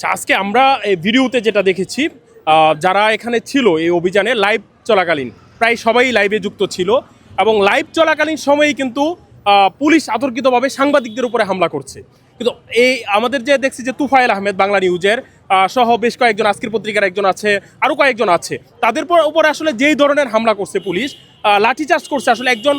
আজকে আমরা এই ভিডিওতে যেটা দেখেছি, যারা এখানে ছিল এই অভিযানে লাইভ চলাকালীন প্রায় সবাই লাইভে যুক্ত ছিল এবং লাইভ চলাকালীন সময়েই কিন্তু পুলিশ অতর্কিতভাবে সাংবাদিকদের উপরে হামলা করছে। কিন্তু এই আমাদের যে দেখছি যে তুফাইল আহমেদ বাংলা নিউজের সহ বেশ কয়েকজন, আজকের পত্রিকার একজন আছে, আরও কয়েকজন আছে, তাদের উপরে আসলে যেই ধরনের হামলা করছে পুলিশ, লাঠিচার্জ করছে, আসলে একজন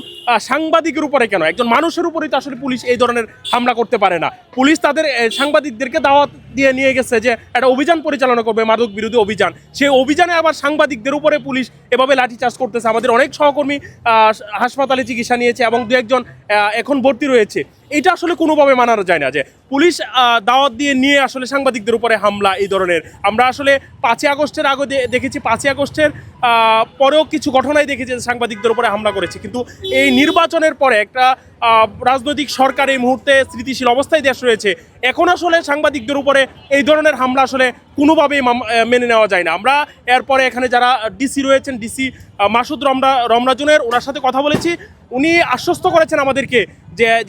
সাংবাদিকের উপরে কেন, একজন মানুষের উপরেই তো আসলে পুলিশ এই ধরনের হামলা করতে পারে না। পুলিশ তাদের সাংবাদিকদেরকে দাওয়াত দিয়ে নিয়ে গেছে যে একটা অভিযান পরিচালনা করবে, মাদক বিরোধী অভিযান, সেই অভিযানে আবার সাংবাদিকদের উপরে পুলিশ এভাবে লাঠিচার্জ করতেছে। আমাদের অনেক সহকর্মী হাসপাতালে চিকিৎসা নিয়েছে এবং দু একজন এখন ভর্তি রয়েছে। এটা আসলে কোনোভাবে মানানো যায় না যে পুলিশ দাওয়াত দিয়ে নিয়ে আসলে সাংবাদিকদের উপরে হামলা এই ধরনের। আমরা আসলে 5ই আগস্টের আগে দেখেছি, 5ই আগস্টের পরেও কিছু ঘটনাই দেখেছি যে সাংবাদিকদের উপরে হামলা করেছে, কিন্তু এই নির্বাচনের পরে একটা রাজনৈতিক সরকার এই মুহূর্তে স্থিতিশীল অবস্থায় দেশ রয়েছে, এখন আসলে সাংবাদিকদের উপরে এই ধরনের হামলা আসলে কোনোভাবেই মেনে নেওয়া যায় না। আমরা এরপরে এখানে যারা ডিসি রয়েছেন, ডিসি মাসুদ রমরাজনের, ওনার সাথে কথা বলেছি। উনি আশ্বস্ত করেছেন আমাদেরকে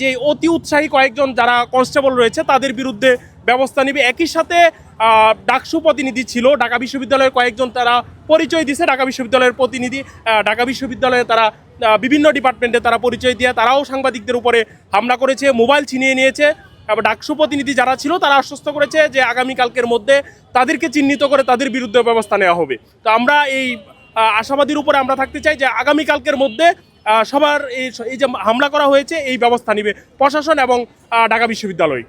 যে অতি উৎসাহী কয়েকজন যারা কনস্টেবল রয়েছে তাদের বিরুদ্ধে ব্যবস্থা নেবে। একই সাথে ডাকসু প্রতিনিধি ছিল ঢাকা বিশ্ববিদ্যালয়ের কয়েকজন, তারা পরিচয় দিয়েছে ঢাকা বিশ্ববিদ্যালয়ের প্রতিনিধি, ঢাকা বিশ্ববিদ্যালয়ে তারা বিভিন্ন ডিপার্টমেন্টে তারা পরিচয় দিয়ে তারাও সাংবাদিকদের উপরে হামলা করেছে, মোবাইল ছিনিয়ে নিয়েছে। আবার ডাকসু প্রতিনিধি যারা ছিল তারা আশ্বস্ত করেছে যে আগামীকালকের মধ্যে তাদেরকে চিহ্নিত করে তাদের বিরুদ্ধে ব্যবস্থা নেওয়া হবে। তো আমরা এই আশাবাদীর উপরে আমরা থাকতে চাই যে আগামীকালকের মধ্যে সবার এই যে হামলা করা হয়েছে এই ব্যবস্থা নেবে প্রশাসন এবং ঢাকা বিশ্ববিদ্যালয়।